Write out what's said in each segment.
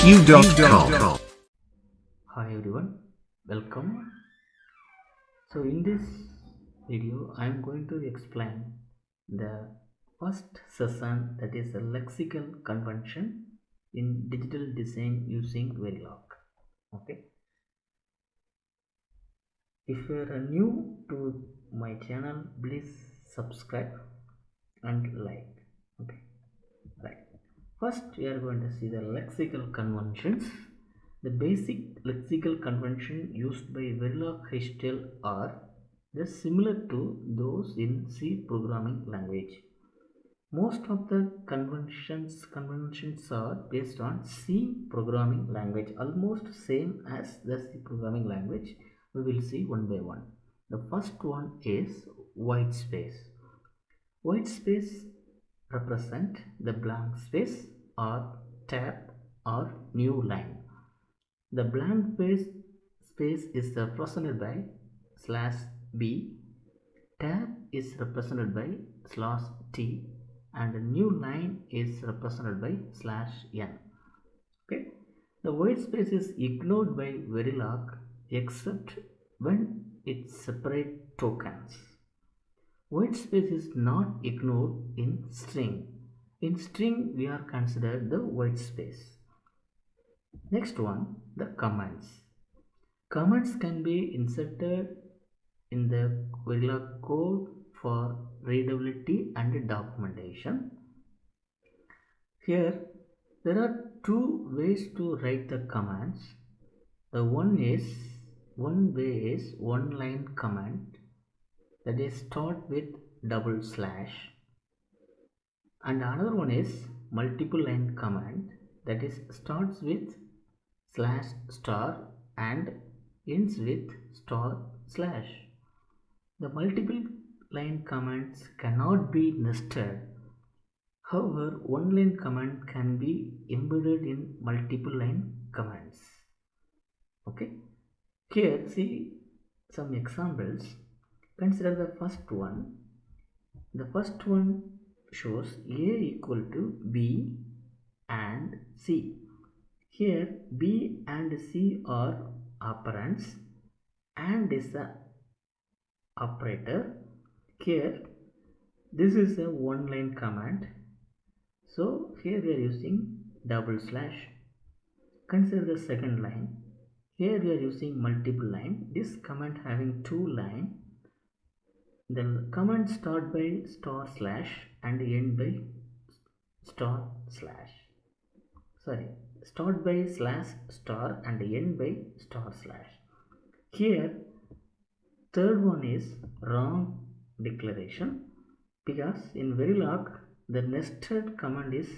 DDV.com. Hi everyone, welcome. So in this video I am going to explain the first session, that is a lexical convention in digital design using Verilog. Okay, if you are new to my channel, please subscribe and like. Okay, right. First, we are going to see the lexical conventions. The basic lexical convention used by Verilog HTML are just similar to those in C programming language. Most of the conventions are based on C programming language, almost same as the C programming language. We will see one by one. The first one is white space. White space represent the blank space or tab or new line. The blank space is represented by /b, tab is represented by /t, and the new line is represented by /n. Okay, the white space is ignored by Verilog except when it separates tokens. White space is not ignored in string. In string, we are considered the white space. Next one, the comments. Comments can be inserted in the Verilog code for readability and documentation. Here, there are two ways to write the commands. The one way is one line comment, that is start with double slash, and another one is multiple line command, that is starts with /* and ends with */. The multiple line commands cannot be nested. However, one line command can be embedded in multiple line commands. Okay, here see some examples. Consider the first one. The first one shows A equal to B and C. Here B and C are operands and is a operator. Here this is a one line command, so here we are using double slash. Consider the second line. Here we are using multiple line. This command having two line. The command start by */ and end by */. Sorry, start by /* and end by */. Here third one is wrong declaration, because in Verilog the nested command is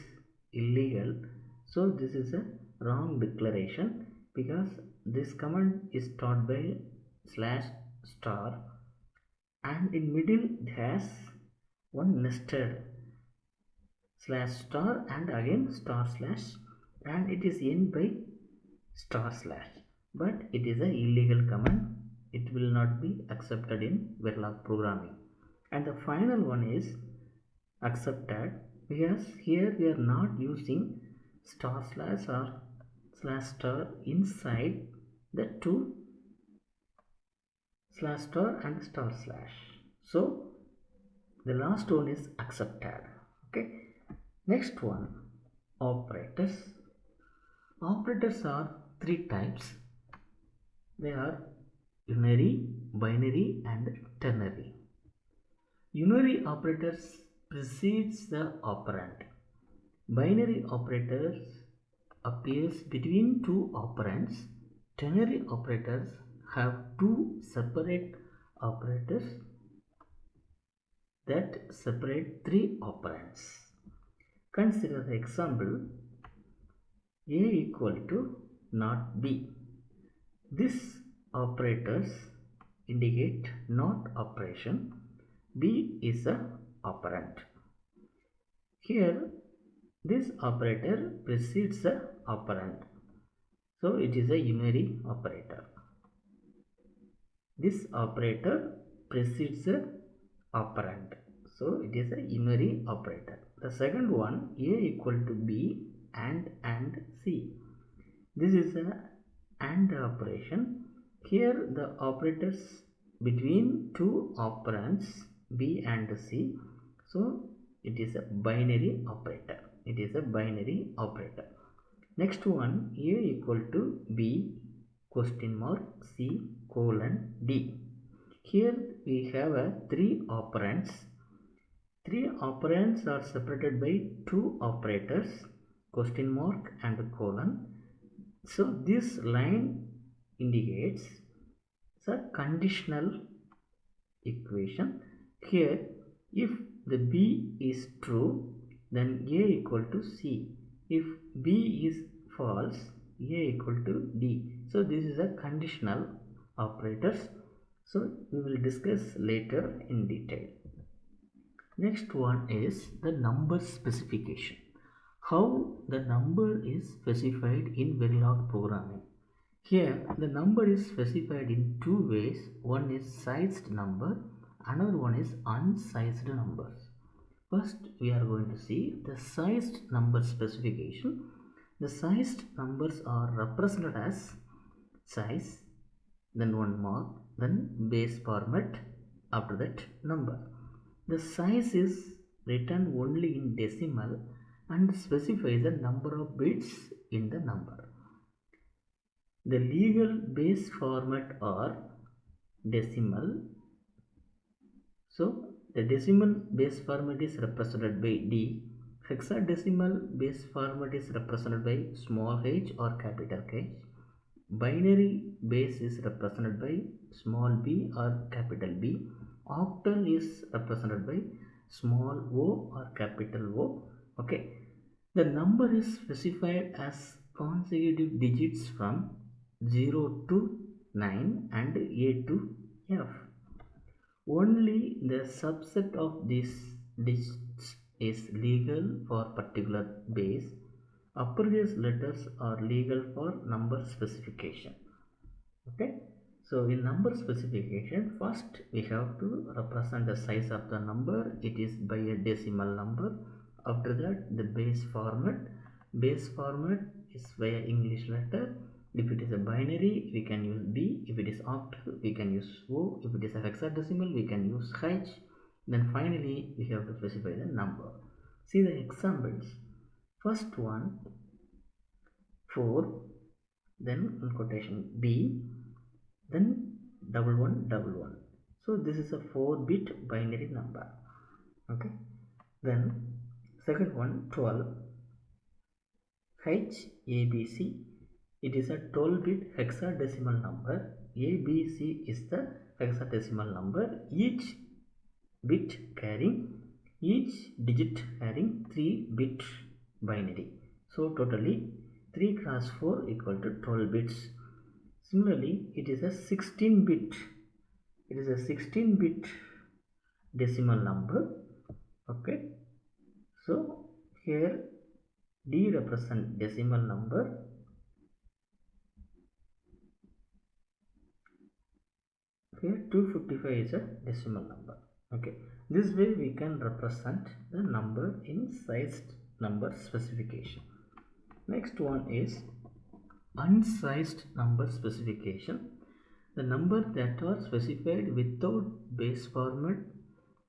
illegal. So this is a wrong declaration, because this command is start by /* and in middle it has one nested /* and again */, and it is end by */, but it is a illegal command. It will not be accepted in Verilog programming. And the final one is accepted, because here we are not using */ or /* inside the two /* and */. So the last one is accepted. Okay, next one, operators. Operators are three types. They are unary, binary and ternary. Unary operators precedes the operand. Binary operators appears between two operands. Ternary operators have two separate operators that separate three operands. Consider the example A equal to not B. These operators indicate not operation. B is a operand. Here this operator precedes a operand, so it is a unary operator. This operator precedes a operand, so it is a unary operator. The second one, A equal to B and C. This is a AND operation. Here the operators between two operands B and C. So it is a binary operator. It is a binary operator. Next one, A equal to B question mark C colon D. Here we have a three operands. Three operands are separated by two operators question mark and colon. So this line indicates the conditional equation. Here if the B is true, then A equal to C. If B is false, A equal to D. So this is a conditional operators. So we will discuss later in detail. Next one is the number specification. How the number is specified in Verilog programming. Here the number is specified in two ways. One is sized number, another one is unsized numbers. First we are going to see the sized number specification. The sized numbers are represented as size, then one mark, then base format, after that number. The size is written only in decimal and specifies the number of bits in the number. The legal base format are decimal. So the decimal base format is represented by D. Hexadecimal base format is represented by small h or capital H. Binary base is represented by small b or capital B. Octal is represented by small o or capital O. Okay. The number is specified as consecutive digits from 0 to 9 and A to F. Only the subset of these digits is legal for particular base. Uppercase letters are legal for number specification. Okay. So in number specification, first we have to represent the size of the number. It is by a decimal number. After that, the base format. Base format is via English letter. If it is a binary, we can use B. If it is octal, we can use O. If it is a hexadecimal, we can use H. Then finally, we have to specify the number. See the examples. First one, 4, then in quotation B, then 1111. So this is a 4-bit binary number. Okay. Then second one, 12, HABC. It is a 12-bit hexadecimal number. ABC is the hexadecimal number. Each digit carrying 3-bit binary. So totally 3 cross 4 equal to 12 bits. Similarly, it is a 16-bit. It is a 16-bit decimal number. Okay. So here D represent decimal number. Here 255 is a decimal number. Okay. This way we can represent the number in sized number specification. Next one is unsized number specification. The number that are specified without base format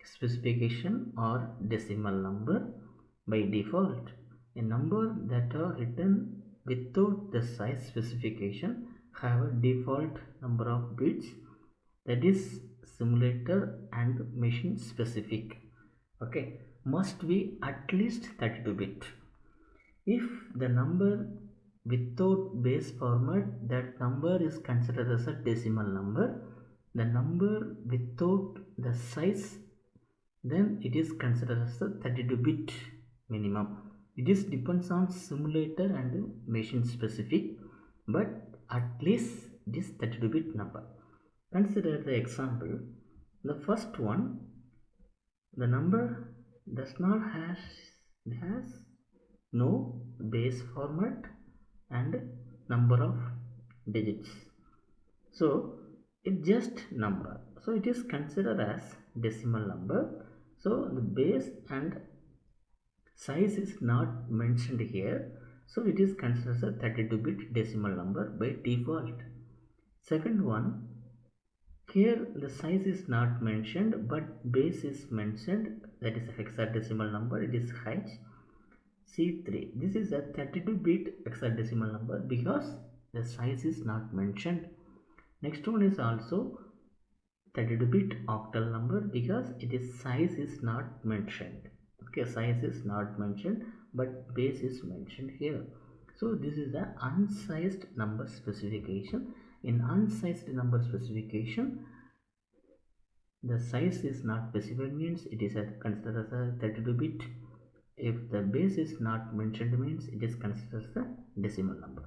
specification or decimal number by default. A number that are written without the size specification have a default number of bits that is simulator and machine specific. Okay, must be at least 32 bit. If the number without base format, that number is considered as a decimal number. The number without the size, then it is considered as a 32-bit minimum. It is depends on simulator and machine specific, but at least this 32-bit number. Consider the example. The first one, the number does not has no base format and number of digits. So it's just number. So it is considered as decimal number. So the base and size is not mentioned here. So it is considered a 32-bit decimal number by default. Second one, here the size is not mentioned but base is mentioned, that is a hexadecimal number, it is C3. This is a 32-bit hexadecimal number because the size is not mentioned. Next one is also 32-bit octal number because it is size is not mentioned. Okay, size is not mentioned but base is mentioned here. So this is the unsized number specification. In unsized number specification, the size is not specified means it is considered as a 32-bit. If the base is not mentioned means it is considered as a decimal number.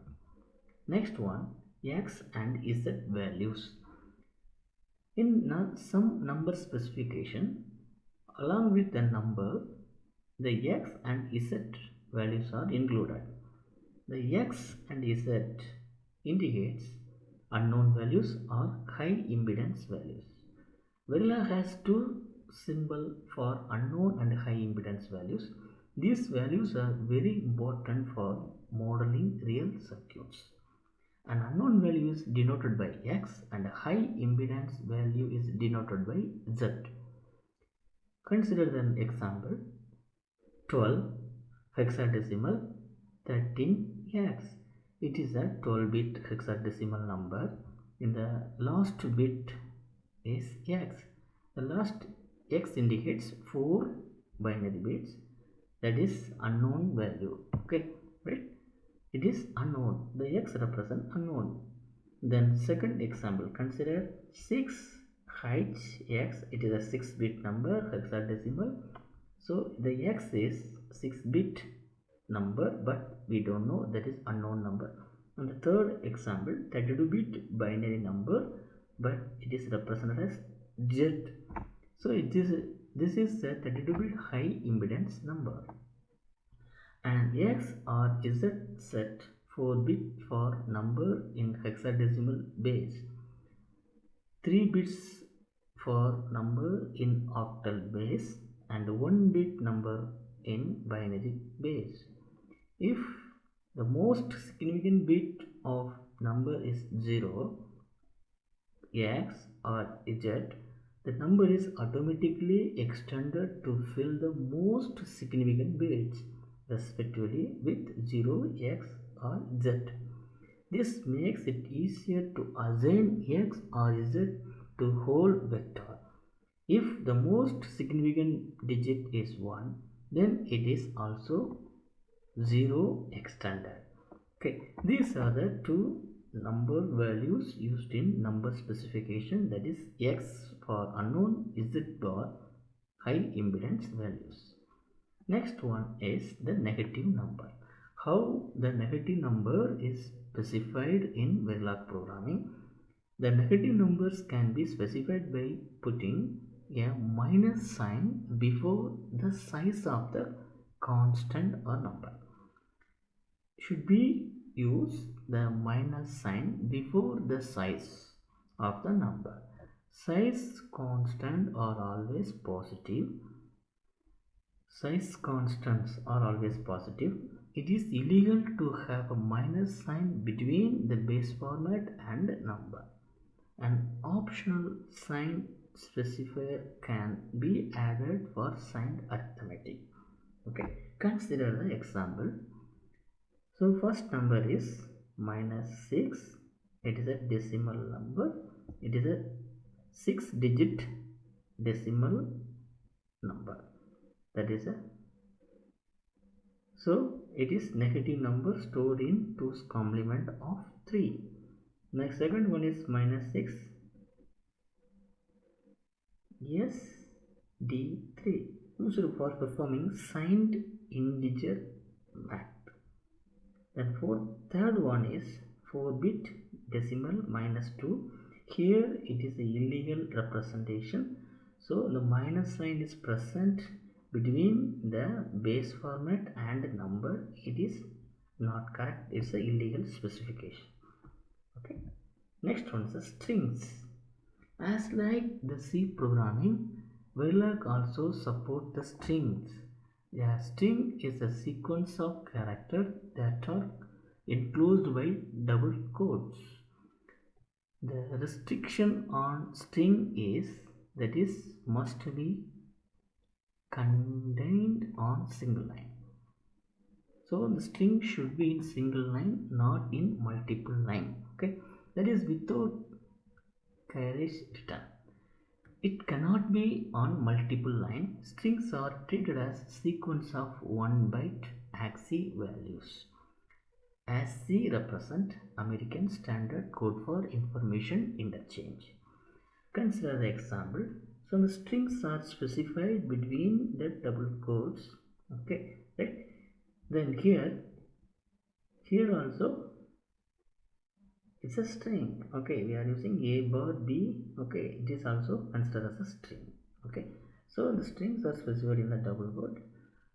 Next one, x and z values. In some number specification, along with the number, the x and z values are included. The x and z indicates unknown values or high impedance values. Verilog has two symbols for unknown and high impedance values. These values are very important for modeling real circuits. An unknown value is denoted by x and a high impedance value is denoted by z. Consider an example: 12 hexadecimal 13x. It is a 12-bit hexadecimal number. In the last bit is x. The last x indicates 4 binary bits, that is unknown value. Okay, right? It is unknown. The x represent unknown. Then second example, consider 6hx. It is a 6-bit number, hexadecimal. So the x is 6-bit number, but we don't know, that is unknown number. And the third example, 32-bit binary number, but it is represented as z. So this is a 32-bit high impedance number. And x or z set 4-bit for number in hexadecimal base, 3 bits for number in octal base, and 1 bit number in binary base. If the most significant bit of number is 0, x or z, the number is automatically extended to fill the most significant bits respectively with 0, x or z. This makes it easier to assign x or z to whole vector. If the most significant digit is 1, then it is also 0 extended. Okay, these are the two number values used in number specification, that is x for unknown, z for high impedance values. Next one is the negative number. How the negative number is specified in Verilog programming. The negative numbers can be specified by putting a minus sign before the size of the constant or number. Should we use the minus sign before the size of the number? Size constant are always positive. Size constants are always positive. It is illegal to have a minus sign between the base format and number. An optional sign specifier can be added for signed arithmetic. Okay, consider the example. So first number is -6. It is a decimal number. It is a 6-digit decimal number. That is a, so it is negative number stored in 2's complement of 3. Next, second one is -6 SD3, used for performing signed integer math. Then third one is 4-bit decimal -2. Here it is a illegal representation. So the minus sign is present between the base format and number. It is not correct. It's a illegal specification. Okay. Next one is the strings. As like the C programming, Verilog also support the strings. A string is a sequence of characters that are enclosed by double quotes. The restriction on string is that is must be contained on single line. So the string should be in single line, not in multiple line. Okay, that is without carriage return. It cannot be on multiple line. Strings are treated as sequence of 1 byte ASCII values. ASCII represent American Standard Code for Information Interchange. Consider the example. So the strings are specified between the double quotes. Okay, right? Then here also it's a string. Okay, we are using a bar b. Okay, it is also considered as a string. Okay, so the strings are specified in the double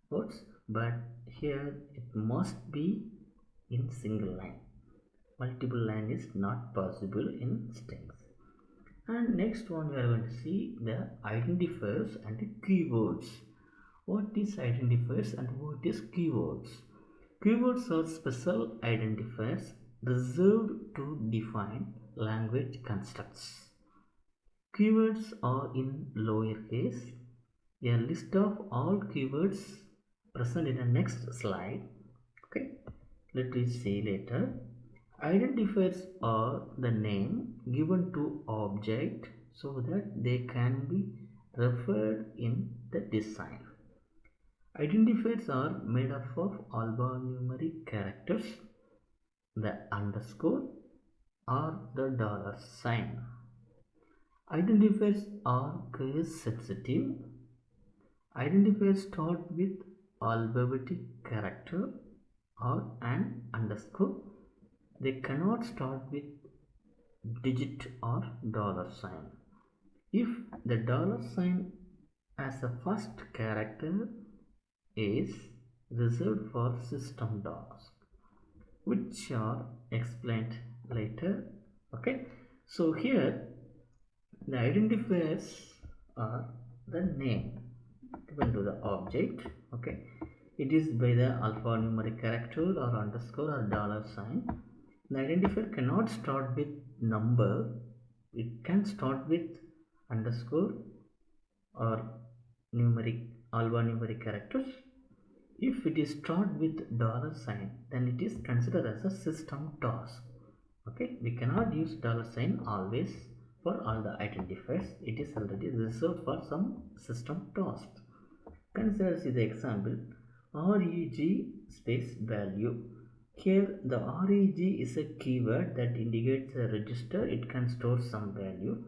quotes, but here it must be in single line. Multiple line is not possible in strings. And next one we are going to see the identifiers and the keywords. What is identifiers and what is keywords? Keywords are special identifiers reserved to define language constructs. Keywords are in lowercase. A list of all keywords present in the next slide. Okay, let us see later. Identifiers are the name given to object so that they can be referred in the design. Identifiers are made up of alphanumeric characters, the underscore or the dollar sign. Identifiers are case sensitive. Identifiers start with alphabetic character or an underscore. They cannot start with digit or dollar sign. If the dollar sign as a first character is reserved for system tasks, which are explained later. Okay, so here the identifiers are the name given to the object. Okay, it is by the alphanumeric character or underscore or dollar sign. The identifier cannot start with number. It can start with underscore or numeric alphanumeric characters. If it is start with dollar sign, then it is considered as a system task. Okay, we cannot use dollar sign always for all the identifiers. It is already reserved for some system tasks. Consider the example reg space value. Here the reg is a keyword that indicates a register. It can store some value.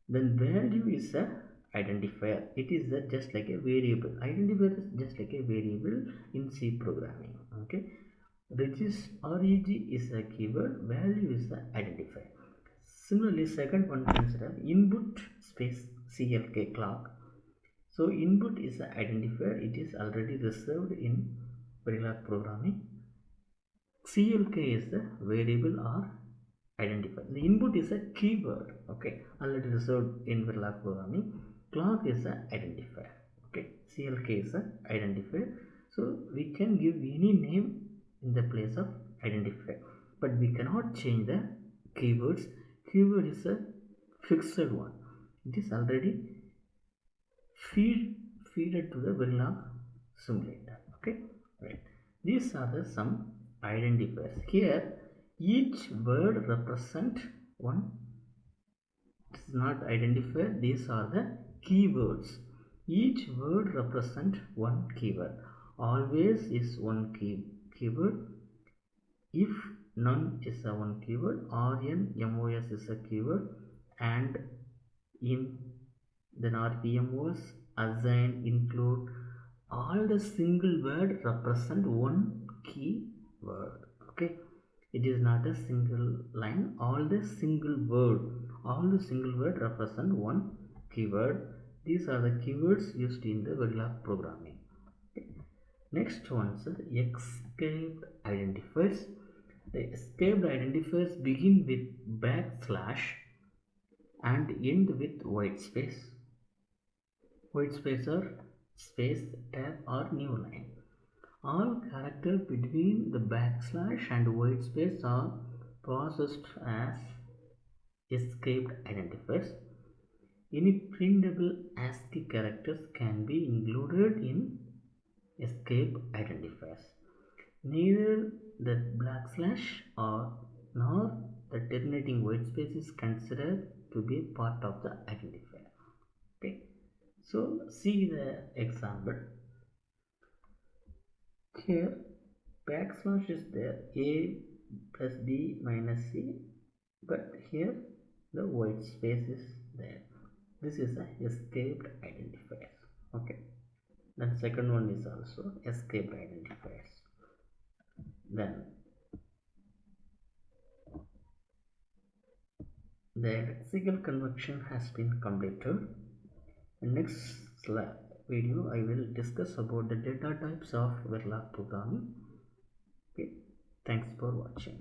Then value is a identifier. It is just like a variable. Identifier is just like a variable in C programming. Okay, reg is a keyword, value is the identifier. Similarly, second one, consider input space clk clock. So input is the identifier. It is already reserved in Verilog programming. CLK is the variable or identifier. The input is a keyword. Okay, already reserved in Verilog programming. Clock is the identifier. Okay, CLK is the identifier. So we can give any name in the place of identifier, but we cannot change the keywords. Keyword is a fixed one. It is already feeded to the Verilog simulator. Okay, right. These are the some identifiers. Here, each word represent one. It is not identifier. These are the keywords. Each word represent one keyword. Always is one keyword. If none is a one keyword, RN MOS is a keyword, and in then RPMOS, assign, include, all the single word represent one keyword. Okay, it is not a single line. All the single word represent one keyword. These are the keywords used in the Verilog programming. Okay. Next one is escaped identifiers. The escaped identifiers begin with backslash and end with white space. White space are space tab or new line. All characters between the backslash and white space are processed as escaped identifiers. Any printable ASCII characters can be included in escape identifiers. Neither the backslash or nor the terminating white space is considered to be part of the identifier. Okay, so see the example. Here backslash is there, a plus b minus c, but here the white space is there. This is a escaped identifier. Okay, then second one is also escaped identifiers. Then the lexical conversion has been completed. In next video I will discuss about the data types of Verilog programming. Okay, thanks for watching.